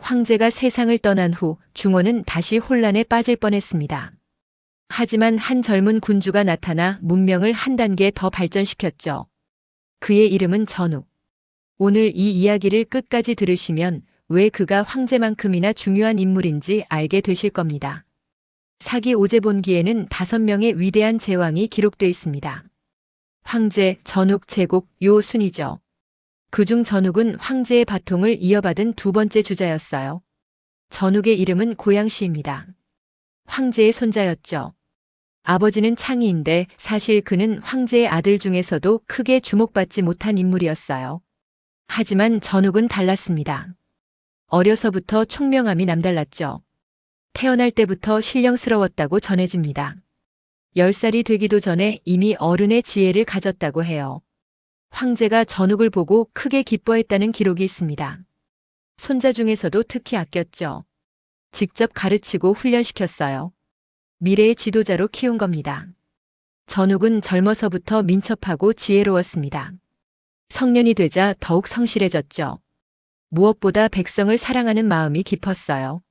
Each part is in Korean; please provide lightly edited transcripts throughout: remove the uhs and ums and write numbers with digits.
황제가 세상을 떠난 후 중원은 다시 혼란에 빠질 뻔했습니다. 하지만 한 젊은 군주가 나타나 문명을 한 단계 더 발전시켰죠. 그의 이름은 전욱. 오늘 이 이야기를 끝까지 들으시면 왜 그가 황제만큼이나 중요한 인물인지 알게 되실 겁니다. 사기 오제본기에는 5명의 위대한 제왕이 기록되어 있습니다. 황제, 전욱, 제국, 요 순이죠. 그중 전욱은 황제의 바통을 이어받은 두 번째 주자였어요. 전욱의 이름은 고양시입니다. 황제의 손자였죠. 아버지는 창희인데 사실 그는 황제의 아들 중에서도 크게 주목받지 못한 인물이었어요. 하지만 전욱은 달랐습니다. 어려서부터 총명함이 남달랐죠. 태어날 때부터 신령스러웠다고 전해집니다. 10살이 되기도 전에 이미 어른의 지혜를 가졌다고 해요. 황제가 전욱을 보고 크게 기뻐했다는 기록이 있습니다. 손자 중에서도 특히 아꼈죠. 직접 가르치고 훈련시켰어요. 미래의 지도자로 키운 겁니다. 전욱은 젊어서부터 민첩하고 지혜로웠습니다. 성년이 되자 더욱 성실해졌죠. 무엇보다 백성을 사랑하는 마음이 깊었어요.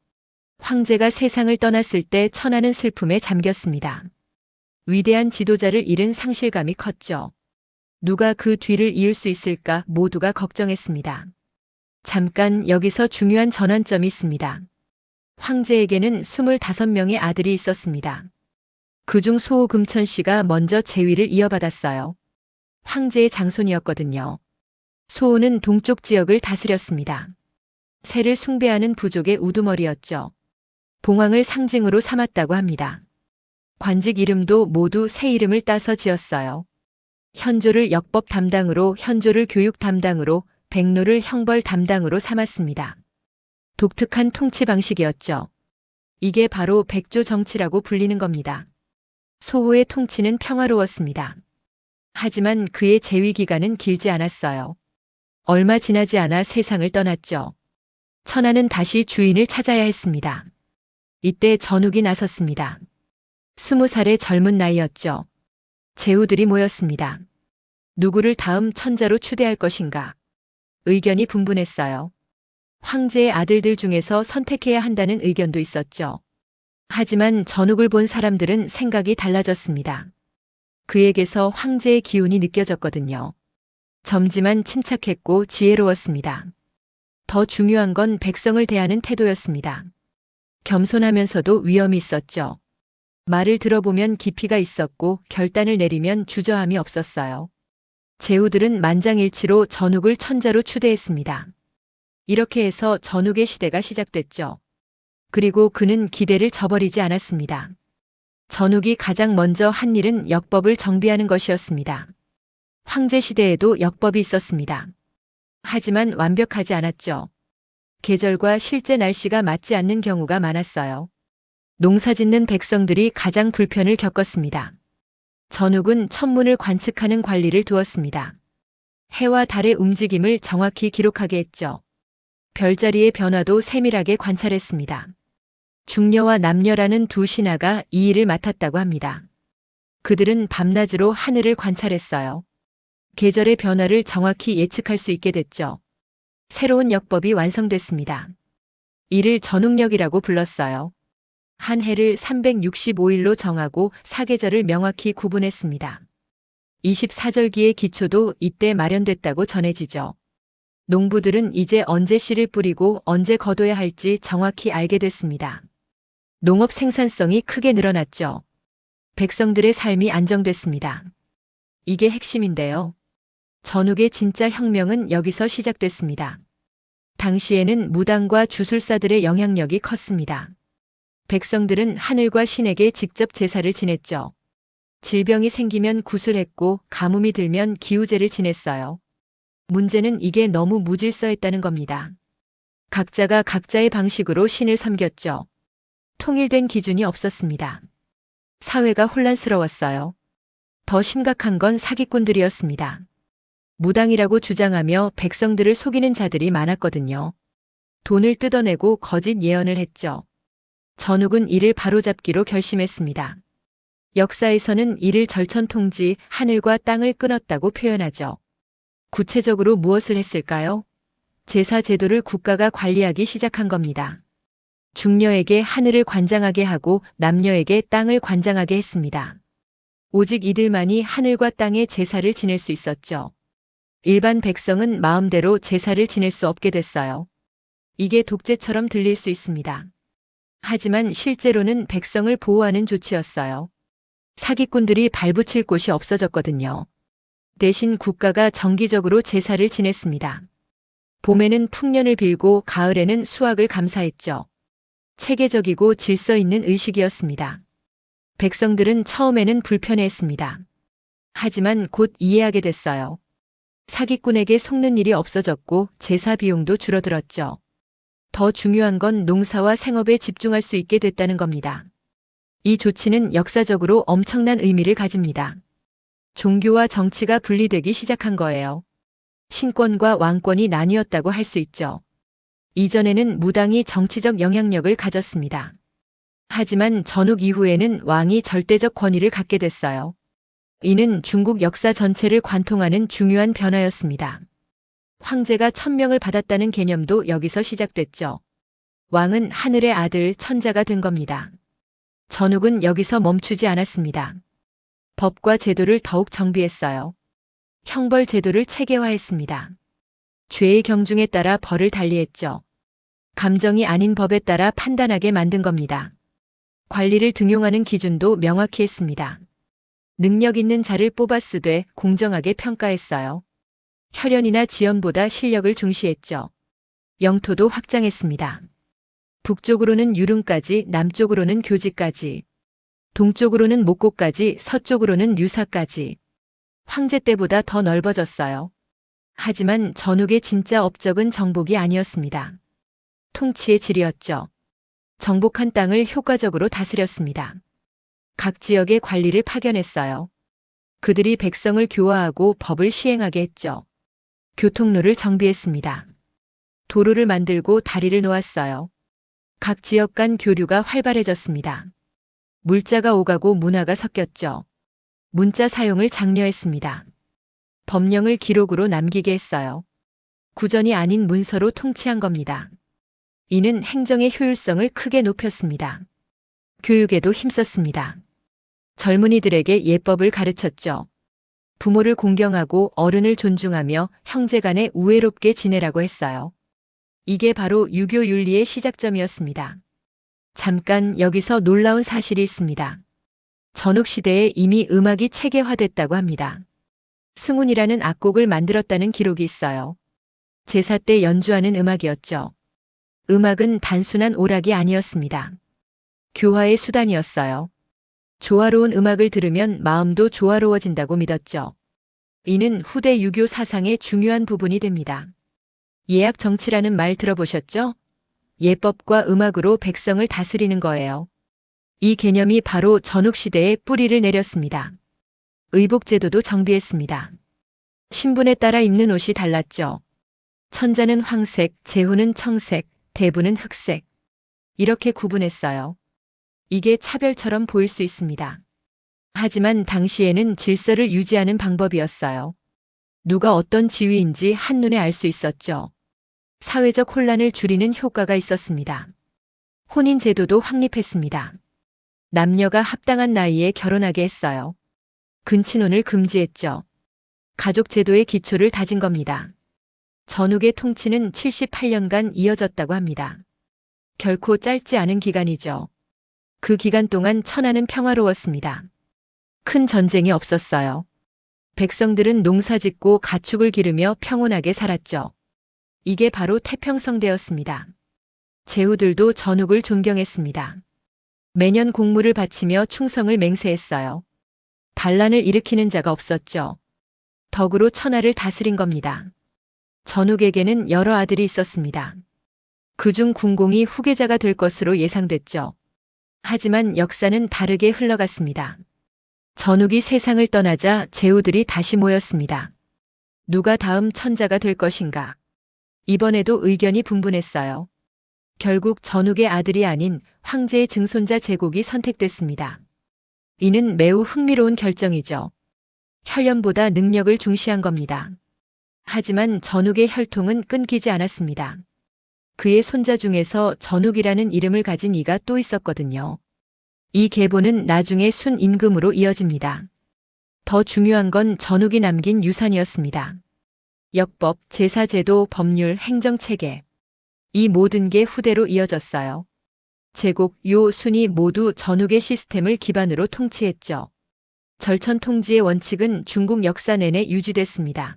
황제가 세상을 떠났을 때 천하는 슬픔에 잠겼습니다. 위대한 지도자를 잃은 상실감이 컸죠. 누가 그 뒤를 이을 수 있을까 모두가 걱정했습니다. 잠깐 여기서 중요한 전환점이 있습니다. 황제에게는 25명의 아들이 있었습니다. 그중 소호 금천 씨가 먼저 제위를 이어받았어요. 황제의 장손이었거든요. 소호는 동쪽 지역을 다스렸습니다. 새를 숭배하는 부족의 우두머리였죠. 봉황을 상징으로 삼았다고 합니다. 관직 이름도 모두 새 이름을 따서 지었어요. 현조를 역법 담당으로, 현조를 교육 담당으로, 백로를 형벌 담당으로 삼았습니다. 독특한 통치 방식이었죠. 이게 바로 백조 정치라고 불리는 겁니다. 소호의 통치는 평화로웠습니다. 하지만 그의 재위 기간은 길지 않았어요. 얼마 지나지 않아 세상을 떠났죠. 천하는 다시 주인을 찾아야 했습니다. 이때 전욱이 나섰습니다. 20살의 젊은 나이였죠. 제후들이 모였습니다. 누구를 다음 천자로 추대할 것인가? 의견이 분분했어요. 황제의 아들들 중에서 선택해야 한다는 의견도 있었죠. 하지만 전욱을 본 사람들은 생각이 달라졌습니다. 그에게서 황제의 기운이 느껴졌거든요. 젊지만 침착했고 지혜로웠습니다. 더 중요한 건 백성을 대하는 태도였습니다. 겸손하면서도 위엄이 있었죠. 말을 들어보면 깊이가 있었고 결단을 내리면 주저함이 없었어요. 제후들은 만장일치로 전욱을 천자로 추대했습니다. 이렇게 해서 전욱의 시대가 시작됐죠. 그리고 그는 기대를 저버리지 않았습니다. 전욱이 가장 먼저 한 일은 역법을 정비하는 것이었습니다. 황제 시대에도 역법이 있었습니다. 하지만 완벽하지 않았죠. 계절과 실제 날씨가 맞지 않는 경우가 많았어요. 농사짓는 백성들이 가장 불편을 겪었습니다. 전욱은 천문을 관측하는 관리를 두었습니다. 해와 달의 움직임을 정확히 기록하게 했죠. 별자리의 변화도 세밀하게 관찰했습니다. 중녀와 남녀라는 두 신하가 이 일을 맡았다고 합니다. 그들은 밤낮으로 하늘을 관찰했어요. 계절의 변화를 정확히 예측할 수 있게 됐죠. 새로운 역법이 완성됐습니다. 이를 전욱력이라고 불렀어요. 한 해를 365일로 정하고 사계절을 명확히 구분했습니다. 24절기의 기초도 이때 마련됐다고 전해지죠. 농부들은 이제 언제 씨를 뿌리고 언제 거둬야 할지 정확히 알게 됐습니다. 농업 생산성이 크게 늘어났죠. 백성들의 삶이 안정됐습니다. 이게 핵심인데요. 전욱의 진짜 혁명은 여기서 시작됐습니다. 당시에는 무당과 주술사들의 영향력이 컸습니다. 백성들은 하늘과 신에게 직접 제사를 지냈죠. 질병이 생기면 구술했고 가뭄이 들면 기우제를 지냈어요. 문제는 이게 너무 무질서했다는 겁니다. 각자가 각자의 방식으로 신을 섬겼죠. 통일된 기준이 없었습니다. 사회가 혼란스러웠어요. 더 심각한 건 사기꾼들이었습니다. 무당이라고 주장하며 백성들을 속이는 자들이 많았거든요. 돈을 뜯어내고 거짓 예언을 했죠. 전욱은 이를 바로잡기로 결심했습니다. 역사에서는 이를 절천통지, 하늘과 땅을 끊었다고 표현하죠. 구체적으로 무엇을 했을까요? 제사 제도를 국가가 관리하기 시작한 겁니다. 중녀에게 하늘을 관장하게 하고 남녀에게 땅을 관장하게 했습니다. 오직 이들만이 하늘과 땅의 제사를 지낼 수 있었죠. 일반 백성은 마음대로 제사를 지낼 수 없게 됐어요. 이게 독재처럼 들릴 수 있습니다. 하지만 실제로는 백성을 보호하는 조치였어요. 사기꾼들이 발붙일 곳이 없어졌거든요. 대신 국가가 정기적으로 제사를 지냈습니다. 봄에는 풍년을 빌고 가을에는 수확을 감사했죠. 체계적이고 질서 있는 의식이었습니다. 백성들은 처음에는 불편해했습니다. 하지만 곧 이해하게 됐어요. 사기꾼에게 속는 일이 없어졌고 제사 비용도 줄어들었죠. 더 중요한 건 농사와 생업에 집중할 수 있게 됐다는 겁니다. 이 조치는 역사적으로 엄청난 의미를 가집니다. 종교와 정치가 분리되기 시작한 거예요. 신권과 왕권이 나뉘었다고 할 수 있죠. 이전에는 무당이 정치적 영향력을 가졌습니다. 하지만 전욱 이후에는 왕이 절대적 권위를 갖게 됐어요. 이는 중국 역사 전체를 관통하는 중요한 변화였습니다. 황제가 천명을 받았다는 개념도 여기서 시작됐죠. 왕은 하늘의 아들 천자가 된 겁니다. 전욱은 여기서 멈추지 않았습니다. 법과 제도를 더욱 정비했어요. 형벌 제도를 체계화했습니다. 죄의 경중에 따라 벌을 달리했죠. 감정이 아닌 법에 따라 판단하게 만든 겁니다. 관리를 등용하는 기준도 명확히 했습니다. 능력 있는 자를 뽑아 쓰되 공정하게 평가했어요. 혈연이나 지연보다 실력을 중시했죠. 영토도 확장했습니다. 북쪽으로는 유릉까지, 남쪽으로는 교지까지, 동쪽으로는 목고까지, 서쪽으로는 류사까지. 황제 때보다 더 넓어졌어요. 하지만 전욱의 진짜 업적은 정복이 아니었습니다. 통치의 질이었죠. 정복한 땅을 효과적으로 다스렸습니다. 각 지역의 관리를 파견했어요. 그들이 백성을 교화하고 법을 시행하게 했죠. 교통로를 정비했습니다. 도로를 만들고 다리를 놓았어요. 각 지역 간 교류가 활발해졌습니다. 물자가 오가고 문화가 섞였죠. 문자 사용을 장려했습니다. 법령을 기록으로 남기게 했어요. 구전이 아닌 문서로 통치한 겁니다. 이는 행정의 효율성을 크게 높였습니다. 교육에도 힘썼습니다. 젊은이들에게 예법을 가르쳤죠. 부모를 공경하고 어른을 존중하며 형제간에 우애롭게 지내라고 했어요. 이게 바로 유교 윤리의 시작점이었습니다. 잠깐 여기서 놀라운 사실이 있습니다. 전욱 시대에 이미 음악이 체계화됐다고 합니다. 승훈이라는 악곡을 만들었다는 기록이 있어요. 제사 때 연주하는 음악이었죠. 음악은 단순한 오락이 아니었습니다. 교화의 수단이었어요. 조화로운 음악을 들으면 마음도 조화로워진다고 믿었죠. 이는 후대 유교 사상의 중요한 부분이 됩니다. 예약 정치라는 말 들어보셨죠? 예법과 음악으로 백성을 다스리는 거예요. 이 개념이 바로 전욱 시대에 뿌리를 내렸습니다. 의복제도도 정비했습니다. 신분에 따라 입는 옷이 달랐죠. 천자는 황색, 제후는 청색, 대부는 흑색. 이렇게 구분했어요. 이게 차별처럼 보일 수 있습니다. 하지만 당시에는 질서를 유지하는 방법이었어요. 누가 어떤 지위인지 한눈에 알 수 있었죠. 사회적 혼란을 줄이는 효과가 있었습니다. 혼인 제도도 확립했습니다. 남녀가 합당한 나이에 결혼하게 했어요. 근친혼을 금지했죠. 가족 제도의 기초를 다진 겁니다. 전욱의 통치는 78년간 이어졌다고 합니다. 결코 짧지 않은 기간이죠. 그 기간 동안 천하는 평화로웠습니다. 큰 전쟁이 없었어요. 백성들은 농사짓고 가축을 기르며 평온하게 살았죠. 이게 바로 태평성대였습니다. 제후들도 전욱을 존경했습니다. 매년 공물을 바치며 충성을 맹세했어요. 반란을 일으키는 자가 없었죠. 덕으로 천하를 다스린 겁니다. 전욱에게는 여러 아들이 있었습니다. 그중 군공이 후계자가 될 것으로 예상됐죠. 하지만 역사는 다르게 흘러갔습니다. 전욱이 세상을 떠나자 제후들이 다시 모였습니다. 누가 다음 천자가 될 것인가? 이번에도 의견이 분분했어요. 결국 전욱의 아들이 아닌 황제의 증손자 제국이 선택됐습니다. 이는 매우 흥미로운 결정이죠. 혈연보다 능력을 중시한 겁니다. 하지만 전욱의 혈통은 끊기지 않았습니다. 그의 손자 중에서 전욱이라는 이름을 가진 이가 또 있었거든요. 이 계보는 나중에 순임금으로 이어집니다. 더 중요한 건 전욱이 남긴 유산이었습니다. 역법, 제사제도, 법률, 행정체계. 이 모든 게 후대로 이어졌어요. 제국, 요, 순이 모두 전욱의 시스템을 기반으로 통치했죠. 절천 통지의 원칙은 중국 역사 내내 유지됐습니다.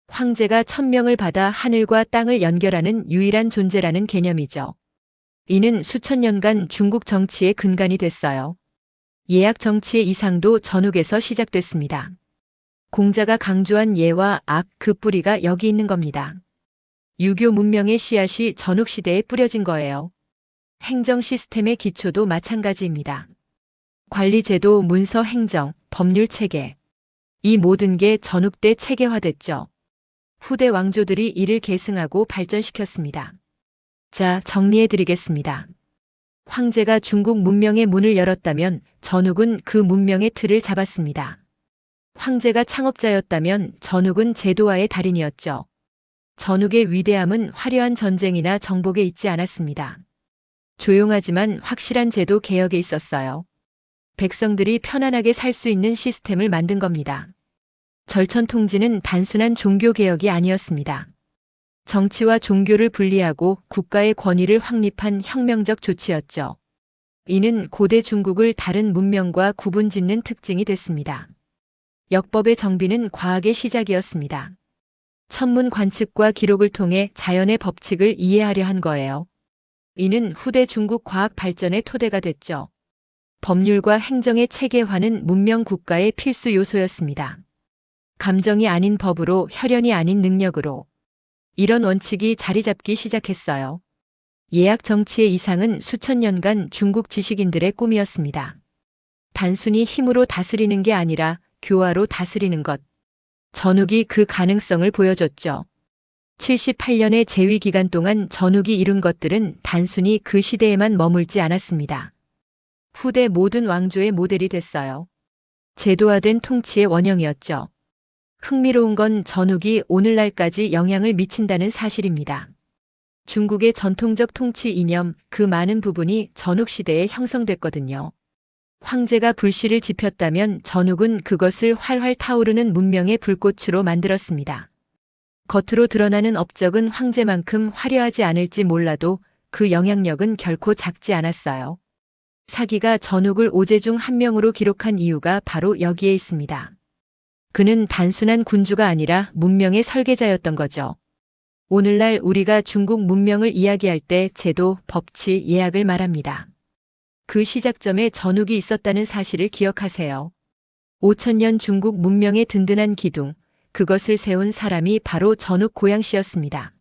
황제가 천명을 받아 하늘과 땅을 연결하는 유일한 존재라는 개념이죠. 이는 수천 년간 중국 정치의 근간이 됐어요. 예약 정치의 이상도 전욱에서 시작됐습니다. 공자가 강조한 예와 악, 그 뿌리가 여기 있는 겁니다. 유교 문명의 씨앗이 전욱 시대에 뿌려진 거예요. 행정 시스템의 기초도 마찬가지입니다. 관리제도, 문서, 행정, 법률 체계. 이 모든 게 전욱 때 체계화됐죠. 후대 왕조들이 이를 계승하고 발전시켰습니다. 자, 정리해드리겠습니다. 황제가 중국 문명의 문을 열었다면 전욱은 그 문명의 틀을 잡았습니다. 황제가 창업자였다면 전욱은 제도화의 달인이었죠. 전욱의 위대함은 화려한 전쟁이나 정복에 있지 않았습니다. 조용하지만 확실한 제도 개혁에 있었어요. 백성들이 편안하게 살 수 있는 시스템을 만든 겁니다. 절천 통지는 단순한 종교 개혁이 아니었습니다. 정치와 종교를 분리하고 국가의 권위를 확립한 혁명적 조치였죠. 이는 고대 중국을 다른 문명과 구분짓는 특징이 됐습니다. 역법의 정비는 과학의 시작이었습니다. 천문 관측과 기록을 통해 자연의 법칙을 이해하려 한 거예요. 이는 후대 중국 과학 발전의 토대가 됐죠. 법률과 행정의 체계화는 문명 국가의 필수 요소였습니다. 감정이 아닌 법으로, 혈연이 아닌 능력으로. 이런 원칙이 자리 잡기 시작했어요. 예약 정치의 이상은 수천 년간 중국 지식인들의 꿈이었습니다. 단순히 힘으로 다스리는 게 아니라 교화로 다스리는 것. 전욱이 그 가능성을 보여줬죠. 78년의 재위 기간 동안 전욱이 이룬 것들은 단순히 그 시대에만 머물지 않았습니다. 후대 모든 왕조의 모델이 됐어요. 제도화된 통치의 원형이었죠. 흥미로운 건 전욱이 오늘날까지 영향을 미친다는 사실입니다. 중국의 전통적 통치 이념, 그 많은 부분이 전욱 시대에 형성됐거든요. 황제가 불씨를 지폈다면 전욱은 그것을 활활 타오르는 문명의 불꽃으로 만들었습니다. 겉으로 드러나는 업적은 황제만큼 화려하지 않을지 몰라도 그 영향력은 결코 작지 않았어요. 사기가 전욱을 오제 중 한 명으로 기록한 이유가 바로 여기에 있습니다. 그는 단순한 군주가 아니라 문명의 설계자였던 거죠. 오늘날 우리가 중국 문명을 이야기할 때 제도, 법치, 예약을 말합니다. 그 시작점에 전욱이 있었다는 사실을 기억하세요. 5000년 중국 문명의 든든한 기둥, 그것을 세운 사람이 바로 전욱 고양시였습니다.